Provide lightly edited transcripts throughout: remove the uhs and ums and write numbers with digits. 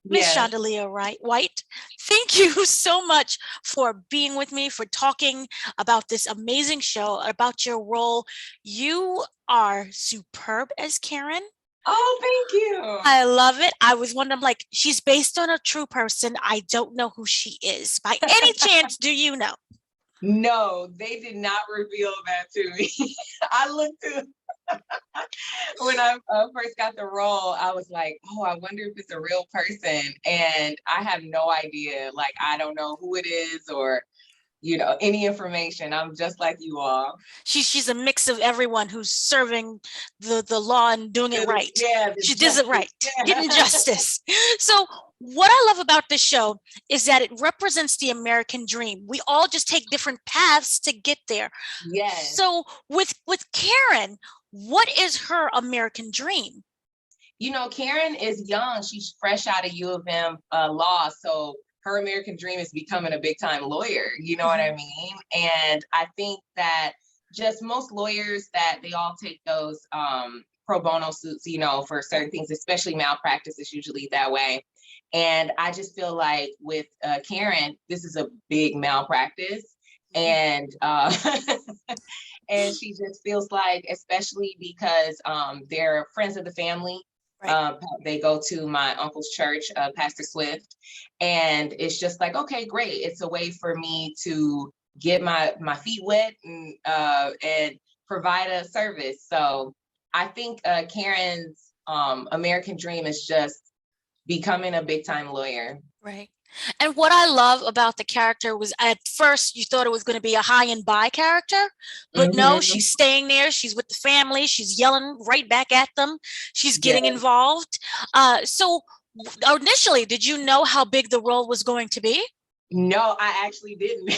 Miss Yes. Shondalia White, thank you so much for being with me, for talking about this amazing show, about your role. You are superb as Karen. Oh, thank you. I love it. I was wondering, like, she's based on a true person. I don't know who she is. By any chance, do you know? No, they did not reveal that to me. I looked to when I first got the role, I was like, oh, I wonder if it's a real person. And I have no idea. Like, I don't know who it is or, any information. I'm just like you all. She's a mix of everyone who's serving the law and doing it right. Yeah, the She does it justice. right, Yeah. getting justice. So what I love about this show is that it represents the American dream. We all just take different paths to get there. Yes. So with Karen, what is her American dream? Karen is young. She's fresh out of U of M law. So her American dream is becoming a big time lawyer. You know what I Mhm. mean? And I think that just most lawyers that they all take those pro bono suits, for certain things, especially malpractice is usually that way. And I just feel like with Karen, this is a big malpractice. And and she just feels like, especially because they're friends of the family. Right. They go to my uncle's church, Pastor Swift, and it's just like, okay, great. It's a way for me to get my feet wet and provide a service. So I think Karen's American dream is just becoming a big time lawyer. Right. And what I love about the character was at first you thought it was going to be a high and by character, but no, Mm-hmm. she's staying there. She's with the family. She's yelling right back at them. She's Yeah. getting involved. So initially, did you know how big the role was going to be? No, I actually didn't.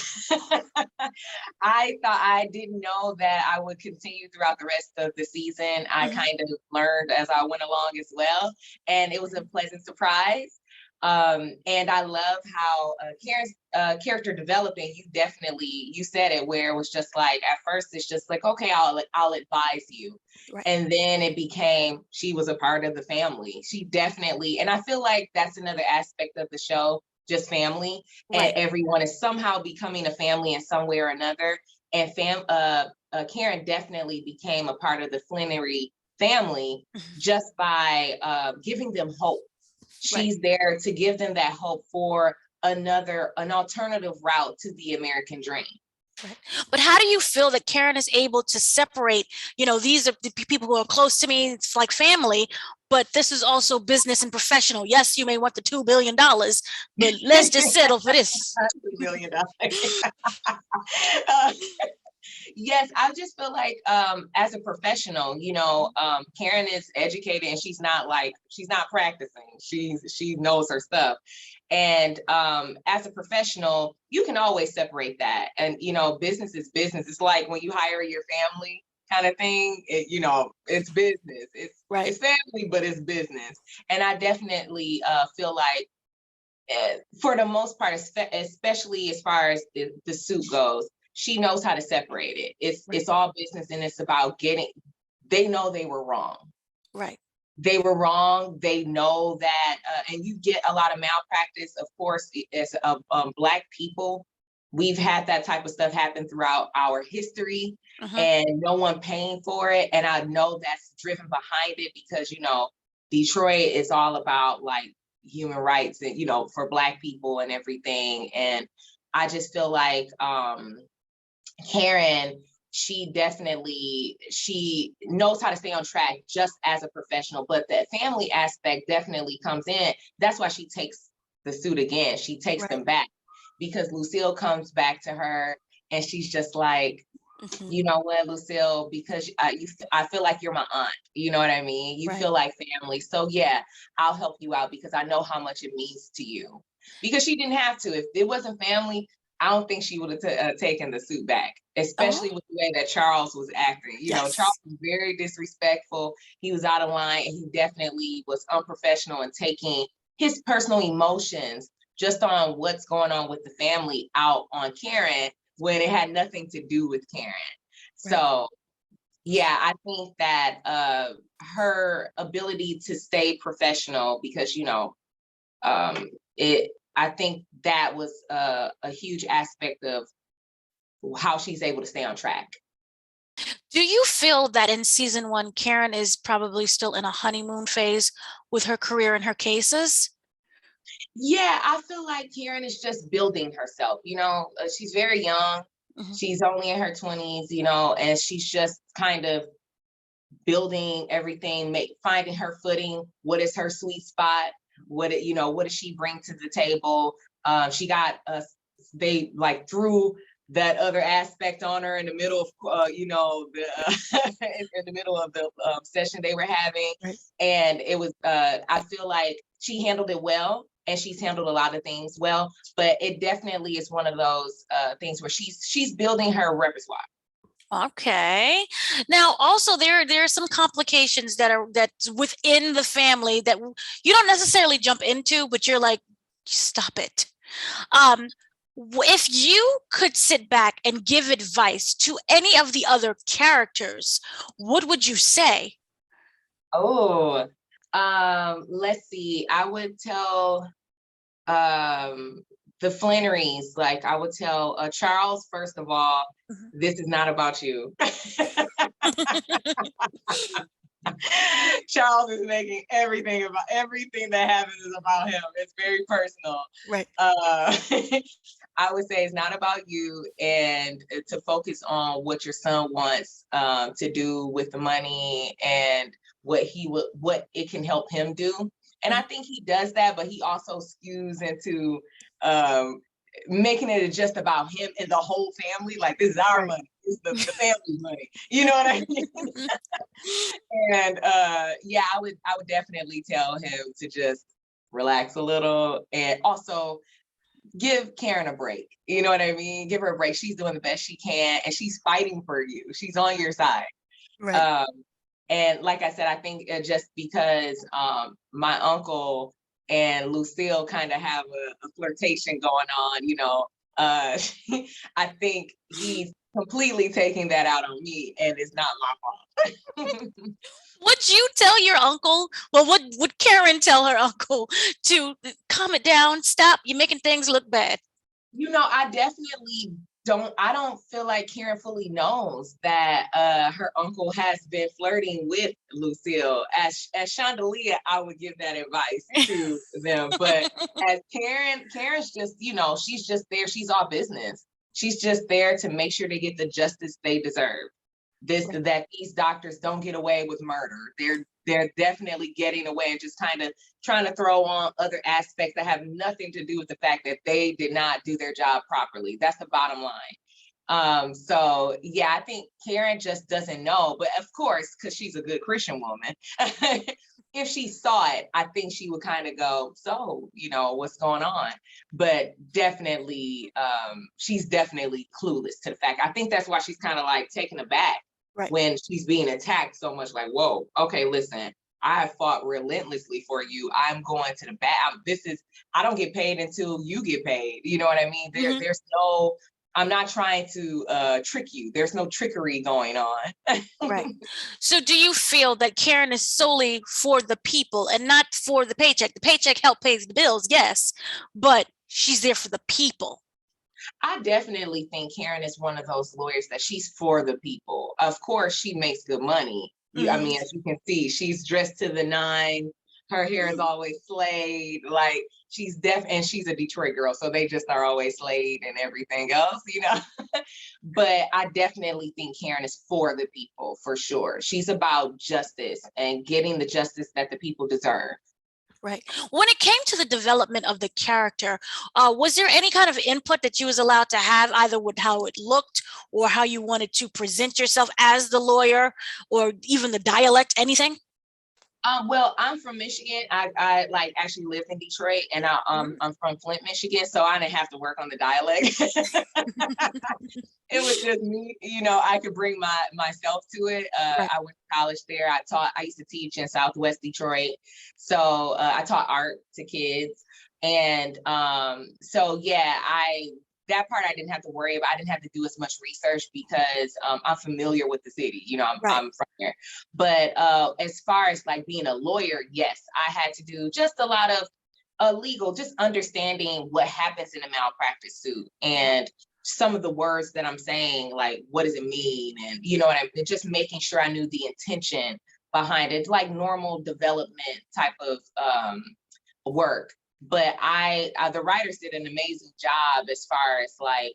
I thought I didn't know that I would continue throughout the rest of the season. I Mhm. kind of learned as I went along as well, and it was a pleasant surprise. And I love how Karen's character developing. You said it, where it was just like at first it's just like, okay, I'll advise you, Right. and then it became she was a part of the family. She definitely, and I feel like that's another aspect of the show, just family, and Right. everyone is somehow becoming a family in some way or another. And Karen definitely became a part of the Flenory family Mhm. just by giving them hope. Right. She's there to give them that hope for an alternative route to the American dream. Right. But how do you feel that Karen is able to separate, these are the people who are close to me, it's like family, but this is also business and professional. Yes, you may want the $2 billion, but let's just settle for this. $2 billion. uh, yes, I just feel like as a professional, Karen is educated and she's not practicing. She knows her stuff. And as a professional, you can always separate that. And business is business. It's like when you hire your family kind of thing. It's business. Right. It's family, but it's business. And I definitely feel like for the most part, especially as far as the suit goes, she knows how to separate it. Right. It's all business, and it's about getting. They know they were wrong. Right. They were wrong. They know that, and you get a lot of malpractice. Of course, as Black people, we've had that type of stuff happen throughout our history, Mhm. and no one paying for it. And I know that's driven behind it because Detroit is all about like human rights and for Black people and everything. And I just feel like Karen, she knows how to stay on track just as a professional, but the family aspect definitely comes in. That's why she takes the suit again. She takes Right. them back because Lucille comes back to her and she's just like, Mhm. you know what, Lucille, because I feel like you're my aunt. You know what I mean? You Right. feel like family. So yeah, I'll help you out because I know how much it means to you. Because she didn't have to. If it wasn't family, I don't think she would have taken the suit back, Oh, especially with the way that Charles was acting. Charles yes. was very disrespectful. He was out of line, and he definitely was unprofessional in taking his personal emotions just on what's going on with the family out on Karen when it had nothing to do with Karen. Right. So yeah, I think that her ability to stay professional, because I think that was a huge aspect of how she's able to stay on track. Do you feel that in season 1, Karen is probably still in a honeymoon phase with her career and her cases? Yeah, I feel like Karen is just building herself. She's very young. Mhm. She's only in her 20s, and she's just kind of building everything, finding her footing. What is her sweet spot? What does she bring to the table? She got they like threw that other aspect on her in the middle of in the middle of the session they were having. Right. And it was I feel like she handled it well, and she's handled a lot of things well, but it definitely is one of those things where she's building her repertoire. Okay. Now, also there are some complications that's within the family that you don't necessarily jump into, but you're like, stop it. If you could sit back and give advice to any of the other characters, what would you say? Oh, let's see. I would tell the Flenorys, like I would tell Charles, first of all, this is not about you. Charles is making everything that happens is about him. It's very personal. Right. I would say it's not about you, and to focus on what your son wants to do with the money and what it can help him do. And I think he does that, but he also skews into making it just about him and the whole family. Like, this is our money. It's the family's money. You know what I mean? And yeah, I would definitely tell him to just relax a little, and also give Karen a break. You know what I mean? Give her a break. She's doing the best she can, and she's fighting for you. She's on your side. Right. And like I said, I think just because my uncle and Lucille kind of have a flirtation going on, I think he's completely taking that out on me, and it's not my fault. Would you tell your uncle? Well, would Karen tell her uncle to calm it down? Stop. You're making things look bad. I definitely I don't feel like Karen fully knows that her uncle has been flirting with Lucille. As Shondalia, I would give that advice to them. But as Karen's just, she's just there. She's all business. She's just there to make sure they get the justice they deserve. That these doctors don't get away with murder. They're definitely getting away and just kind of trying to throw on other aspects that have nothing to do with the fact that they did not do their job properly. That's the bottom line. So yeah, I think Karen just doesn't know, but of course, because she's a good Christian woman, if she saw it, I think she would kind of go, so, what's going on? But definitely, she's definitely clueless to the fact. I think that's why she's kind of like taken aback when she's being attacked so much. Like, whoa, okay, listen, I have fought relentlessly for you. I'm going to the bat. I don't get paid until you get paid. You know what I mean? There's no, I'm not trying to trick you. There's no trickery going on. Right. So do you feel that Karen is solely for the people and not for the paycheck? The paycheck help pays the bills, yes, but she's there for the people. I definitely think Karen is one of those lawyers that she's for the people. Of course, she makes good money. I mean, as you can see, she's dressed to the nine. Her hair is always slayed. Like, she's and she's a Detroit girl, so they just are always slayed and everything else, But I definitely think Karen is for the people, for sure. She's about justice and getting the justice that the people deserve. Right. When it came to the development of the character, was there any kind of input that you was allowed to have, either with how it looked or how you wanted to present yourself as the lawyer, or even the dialect, anything? Well, I'm from Michigan. I like actually lived in Detroit, and I'm from Flint, Michigan, so I didn't have to work on the dialect. It was just me, I could bring myself to it. I went to college there. I used to teach in Southwest Detroit. So I taught art to kids. And so yeah, that part I didn't have to worry about. I didn't have to do as much research because I'm familiar with the city. I'm from here. But as far as like being a lawyer, yes, I had to do just a lot of legal, just understanding what happens in a malpractice suit and some of the words that I'm saying, like, what does it mean? And you know what I mean? Just making sure I knew the intention behind it, like normal development type of work. But the writers did an amazing job as far as like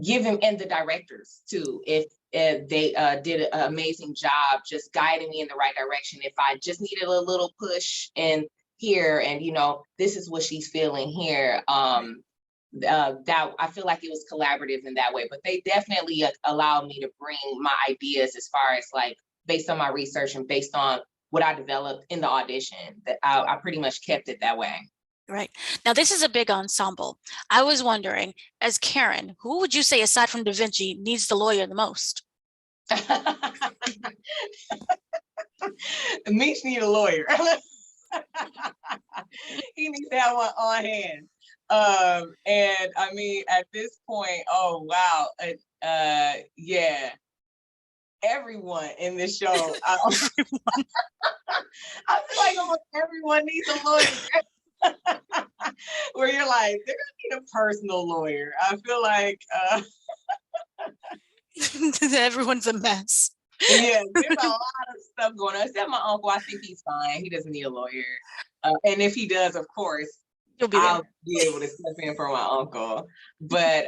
giving, and the directors too, if they did an amazing job just guiding me in the right direction. If I just needed a little push in here, and you know, this is what she's feeling here. That I feel like it was collaborative in that way, but they definitely allowed me to bring my ideas as far as like based on my research and based on what I developed in the audition. That I pretty much kept it that way. Right. Now, this is a big ensemble. I was wondering, as Karen, who would you say, aside from Da Vinci, needs the lawyer the most? Meech need a lawyer. He needs to have one on hand. And I mean, at this point, oh wow, yeah, everyone in this show. I feel like almost everyone needs a lawyer. Where you're like, they're gonna need a personal lawyer. I feel like everyone's a mess. Yeah, there's a lot of stuff going on. Except my uncle, I think he's fine. He doesn't need a lawyer. And if he does, of course, I'll be able to step in for my uncle. But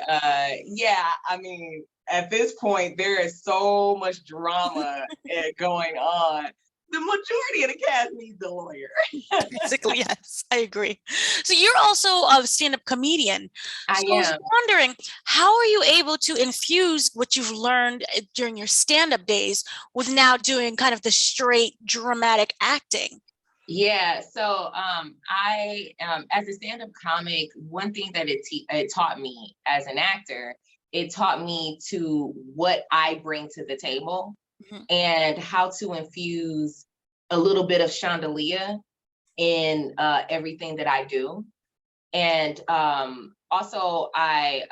yeah, I mean, at this point, there is so much drama going on. The majority of the cast needs a lawyer. Basically, yes, I agree. So you're also a stand-up comedian. I am. I was wondering, how are you able to infuse what you've learned during your stand-up days with now doing kind of the straight dramatic acting? Yeah, so I as a stand-up comic, one thing that it taught me as an actor, it taught me to what I bring to the table. Mm-hmm. And how to infuse a little bit of Shondalia in everything that I do. And also I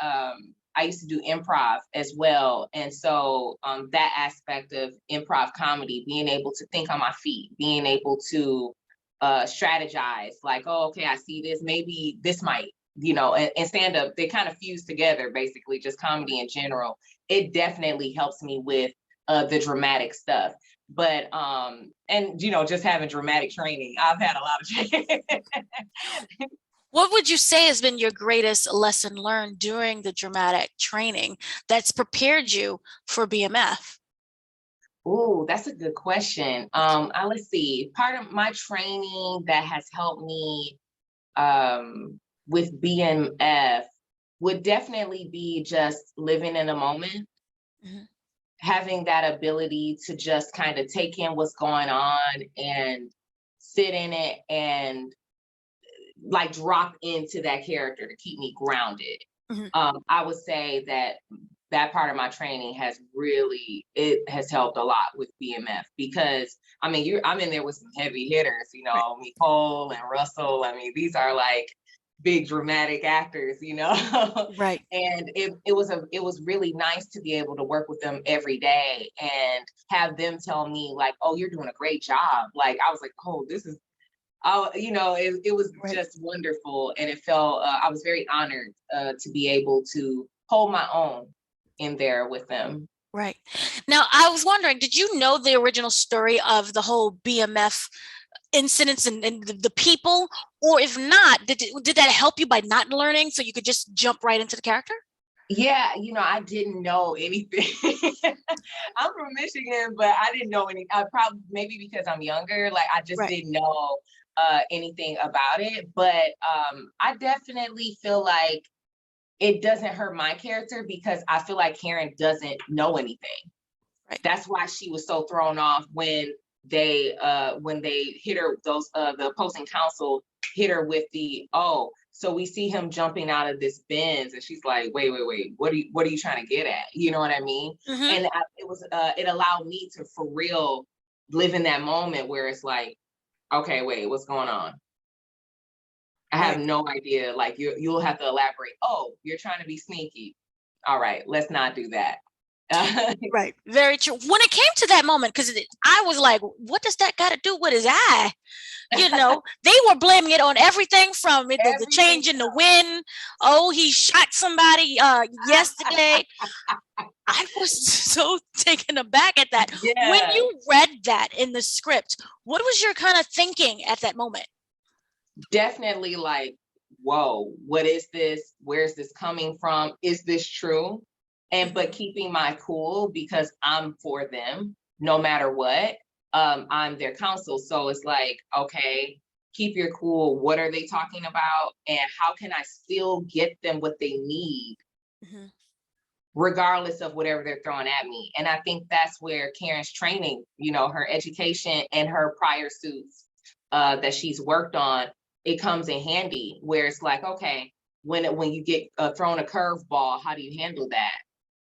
used to do improv as well. And so that aspect of improv comedy, being able to think on my feet, being able to strategize, like, oh, okay, I see this, maybe this might, you know, and stand up, they kind of fuse together, basically, just comedy in general. It definitely helps me with the dramatic stuff. But and you know, just having dramatic training, I've had a lot of training. What would you say has been your greatest lesson learned during the dramatic training that's prepared you for BMF? Oh, that's a good question. Let's see. Part of my training that has helped me with BMF would definitely be just living in a moment. Mm-hmm. Having that ability to just kind of take in what's going on and sit in it and like drop into that character to keep me grounded. Mm-hmm. I would say that part of my training has helped a lot with BMF, because I mean, I'm in there with some heavy hitters, you know, right. Nicole and Russell. I mean, these are like big dramatic actors, you know. Right. And it was really nice to be able to work with them every day and have them tell me like, oh, you're doing a great job. Like, I was like, oh, this is, you know, it was right. Just wonderful. And it felt, I was very honored to be able to hold my own in there with them. Right. Now, I was wondering, did you know the original story of the whole BMF incidents and the people, or if not, did that help you by not learning so you could just jump right into the character? Yeah, you know, I didn't know anything. I'm from Michigan, but I didn't know any. I probably, maybe because I'm younger, like I just right. didn't know anything about it. But I definitely feel like it doesn't hurt my character, because I feel like Karen doesn't know anything. Right. That's why she was so thrown off when they hit her, the opposing counsel hit her with the, oh, so we see him jumping out of this Benz, and she's like, wait, what are you trying to get at? You know what I mean? Mm-hmm. And it allowed me to for real live in that moment where it's like, okay, wait, what's going on? I have no idea. Like, you'll have to elaborate. Oh, you're trying to be sneaky. All right, let's not do that. Right. Very true. When it came to that moment, because I was like, what does that got to do with his eye? They were blaming it on everything from the change in the wind. Oh, he shot somebody yesterday. I was so taken aback at that. Yeah. When you read that in the script, what was your kind of thinking at that moment? Definitely like, whoa, what is this? Where's this coming from? Is this true? But keeping my cool because I'm for them no matter what. I'm their counsel. So it's like, okay, keep your cool. What are they talking about? And how can I still get them what they need, regardless of whatever they're throwing at me? And I think that's where Karen's training, her education and her prior suits that she's worked on, it comes in handy, where it's like, okay, when you get thrown a curveball, how do you handle that?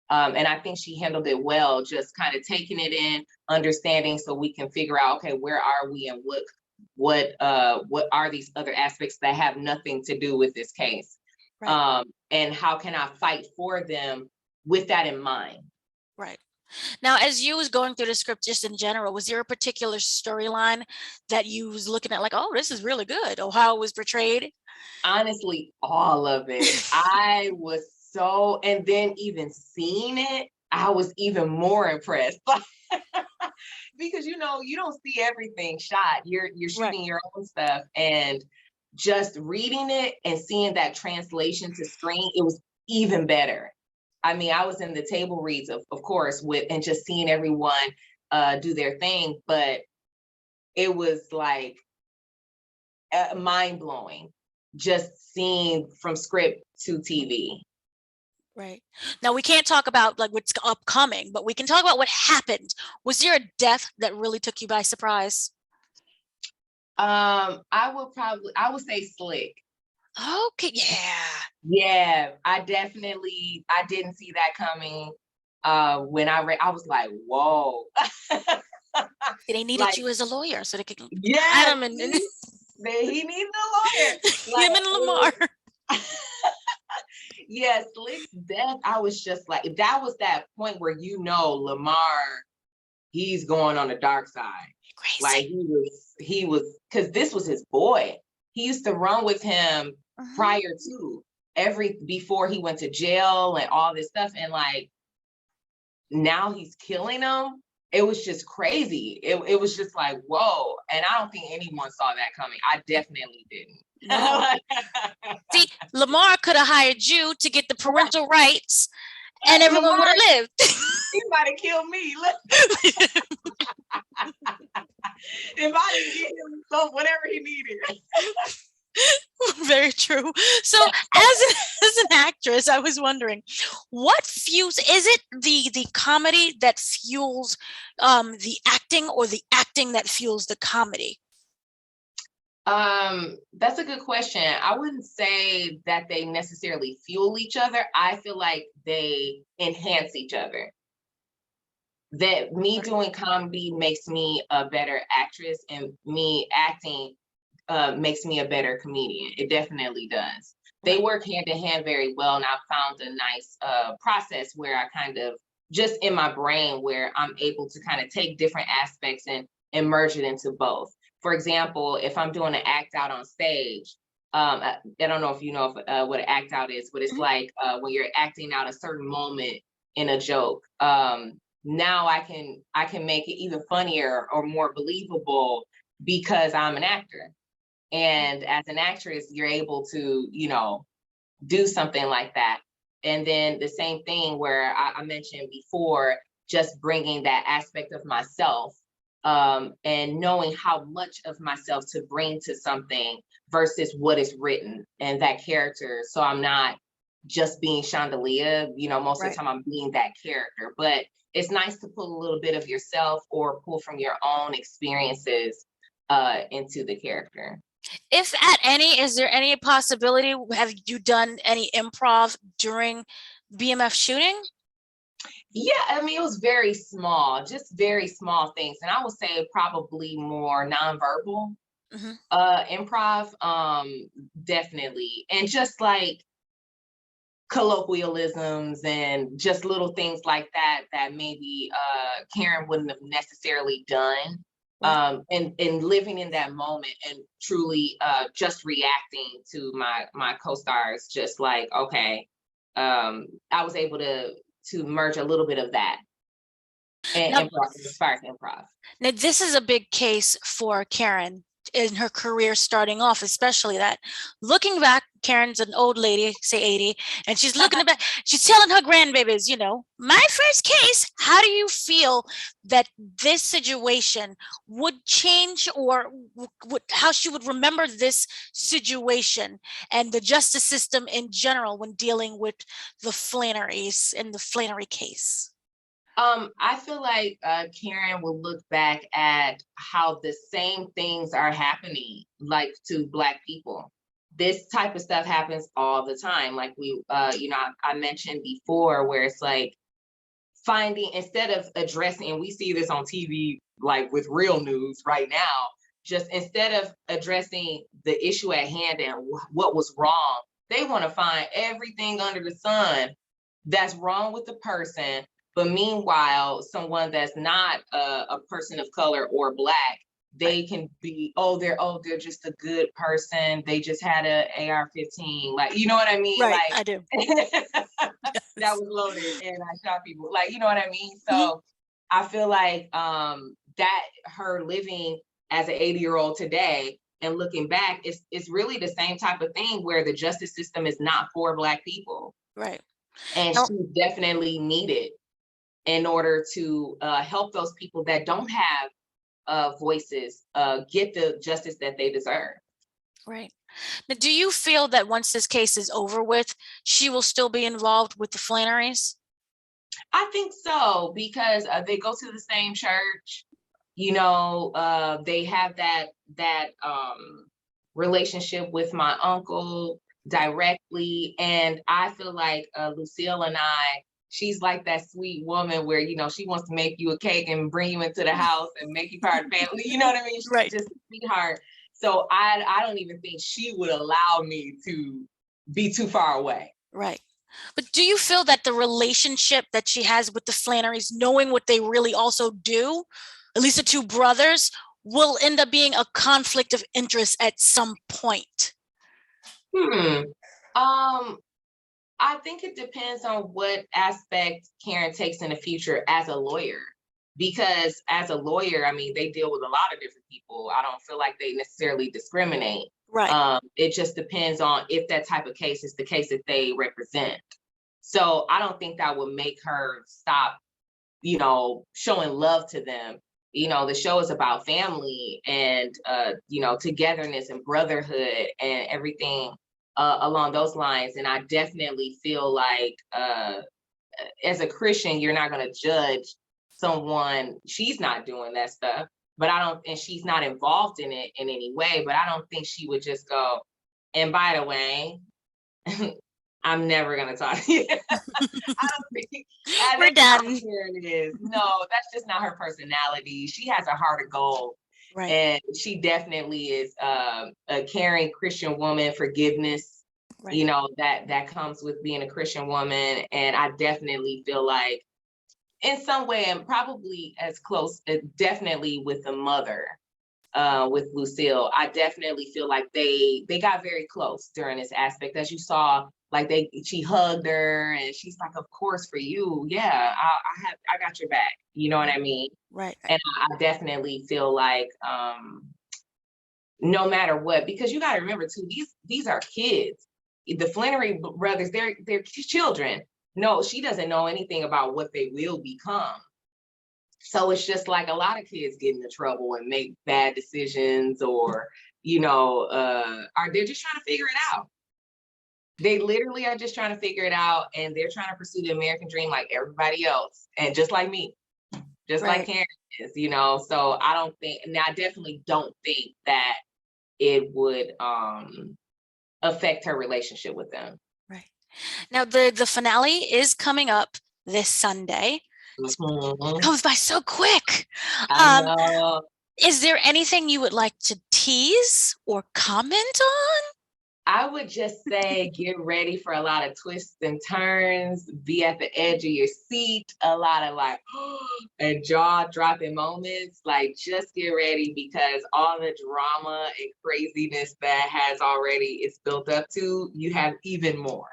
And I think she handled it well, just kind of taking it in, understanding, so we can figure out, okay, where are we and what are these other aspects that have nothing to do with this case? Right. And how can I fight for them with that in mind? Right. Now, as you was going through the script, just in general, was there a particular storyline that you was looking at like, oh, this is really good, or how it was portrayed? Honestly, all of it. I was so, and then even seeing it, I was even more impressed. Because you don't see everything shot. You're shooting your own stuff, and just reading it and seeing that translation to screen, it was even better. I mean, I was in the table reads, of course, and just seeing everyone do their thing, but it was like mind blowing, just seeing from script to TV. Right. Now, we can't talk about like what's upcoming, but we can talk about what happened. Was there a death that really took you by surprise? I would say Slick. Okay, yeah. Yeah, I didn't see that coming. When I read, I was like, whoa. They needed you as a lawyer so they could yeah, him and he needs a lawyer. Him and Lamar. Yeah, Slick's death, I was just like, that was that point where Lamar, he's going on the dark side. Crazy. Like he was, because this was his boy. He used to run with him prior to before he went to jail and all this stuff. And like, now he's killing him. It was just crazy. It was just like, whoa. And I don't think anyone saw that coming. I definitely didn't. No. See, Lamar could have hired you to get the parental rights, and everyone would have lived. He might have killed me. If I didn't get him whatever he needed. Very true. So as an actress, I was wondering, what fuels, is it the comedy that fuels the acting, or the acting that fuels the comedy? That's a good question. I wouldn't say that they necessarily fuel each other. I feel like they enhance each other. That me doing comedy makes me a better actress, and me acting makes me a better comedian. It definitely does. They work hand in hand very well, and I've found a nice process where I kind of, just in my brain, where I'm able to kind of take different aspects and merge it into both. For example, if I'm doing an act out on stage, I don't know if you know what an act out is, but it's like when you're acting out a certain moment in a joke. Now I can make it even funnier or more believable because I'm an actor. And as an actress, you're able to, do something like that. And then the same thing where I mentioned before, just bringing that aspect of myself, and knowing how much of myself to bring to something versus what is written and that character. So I'm not just being Shondalia, most of the time I'm being that character. But it's nice to pull a little bit of yourself or pull from your own experiences into the character. If at any, is there any possibility, have you done any improv during BMF shooting? Yeah, I mean, it was very small, just very small things. And I would say probably more nonverbal improv, definitely. And just like colloquialisms and just little things like that that maybe Karen wouldn't have necessarily done. And living in that moment and truly just reacting to my co-stars, just like, okay, I was able to merge a little bit of that and Now, improv, inspired improv. now, this is a big case for Karen in her career starting off, especially that looking back, Karen's an old lady, say 80, and she's looking back, she's telling her grandbabies, you know, my first case. How do you feel that this situation would change, or how she would remember this situation and the justice system in general when dealing with the Flanorys in the Flenory case? I feel like Karen will look back at how the same things are happening, like to Black people. This type of stuff happens all the time. Like I mentioned before, where it's like finding, instead of addressing, and we see this on TV, like with real news right now, just instead of addressing the issue at hand and what was wrong, they want to find everything under the sun that's wrong with the person. But meanwhile, someone that's not a person of color or Black, they can be, they're just a good person. They just had a AR-15, like, you know what I mean? Right, Like, I do. that was loaded and I shot people, like, you know what I mean? So I feel like that her living as an 80-year-old today and looking back, it's really the same type of thing where the justice system is not for Black people. Right. And Now, she's definitely needed in order to help those people that don't have voices get the justice that they deserve. right. Now, do you feel that once this case is over with, she will still be involved with the Flanorys? I think so, because they go to the same church. You know, they have that relationship with my uncle directly, and I feel like Lucille and I, she's like that sweet woman where, you know, she wants to make you a cake and bring you into the house and make you part of the family. You know what I mean? She's Right. just a sweetheart. So I don't even think she would allow me to be too far away. Right. But do you feel that the relationship that she has with the Flannerys, knowing what they really also do, at least the two brothers, will end up being a conflict of interest at some point? I think it depends on what aspect Karen takes in the future as a lawyer. Because as a lawyer, I mean, they deal with a lot of different people. I don't feel like they necessarily discriminate. Right. It just depends on if that type of case is the case that they represent. So I don't think that would make her stop, you know, showing love to them. You know, the show is about family and, you know, togetherness and brotherhood and everything along those lines. And I definitely feel like as a Christian, you're not going to judge someone. She's not doing that stuff, but and she's not involved in it in any way, but I don't think she would just go, and by the way, I'm never going to talk to you. I don't think we're done. It is. No, that's just not her personality. She has a heart of gold. Right. And she definitely is a caring Christian woman, forgiveness, right. You know, that comes with being a Christian woman. And I definitely feel like in some way, and probably as close, definitely with the mother, with Lucille, I definitely feel like they got very close during this aspect. As you saw, like she hugged her and she's like, of course, for you. Yeah, I got your back. You know what I mean? Right. And I definitely feel like no matter what, because you got to remember too, these are kids. The Flenory brothers, they're children. No, she doesn't know anything about what they will become. So it's just like a lot of kids get into trouble and make bad decisions, or, you know, they're just trying to figure it out. They literally are just trying to figure it out, and they're trying to pursue the American dream like everybody else, and just like me, just right. Like Karen is, you know. So I definitely don't think that it would affect her relationship with them. Right. Now the finale is coming up this Sunday. Mm-hmm. It goes by so quick. I know. Is there anything you would like to tease or comment on? I would just say get ready for a lot of twists and turns, be at the edge of your seat, a lot of like and jaw-dropping moments. Like just get ready because all the drama and craziness that has already it's built up to, you have even more.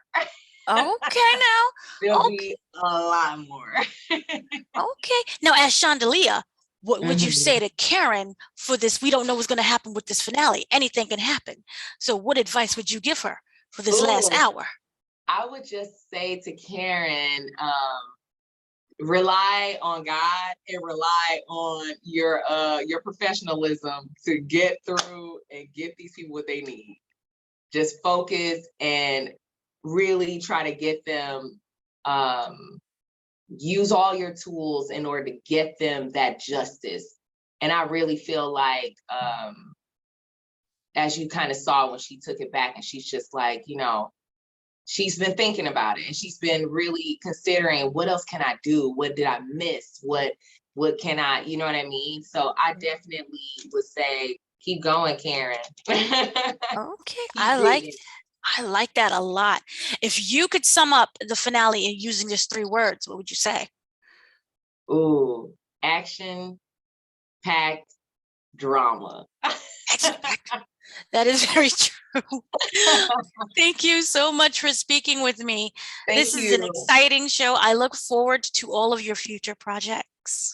Okay, now. There'll Okay, be a lot more. okay. Now, as Shondalia, what would you say Mhm. to Karen for this? We don't know what's going to happen with this finale. Anything can happen. So, what advice would you give her for this last Ooh, hour? I would just say to Karen, rely on God and rely on your professionalism to get through and get these people what they need. Just focus and really try to get them use all your tools in order to get them that justice. And I really feel like as you kind of saw when she took it back and she's just like, you know, she's been thinking about it and she's been really considering what else can I do? What did I miss? What can I, you know what I mean? So I definitely would say keep going, Karen. Okay, Keep digging. I like that a lot. If you could sum up the finale in using just 3 words, what would you say? Ooh, action packed drama. Action-packed. That is very true. Thank you so much for speaking with me. Thank This is an you. exciting show. I look forward to all of your future projects.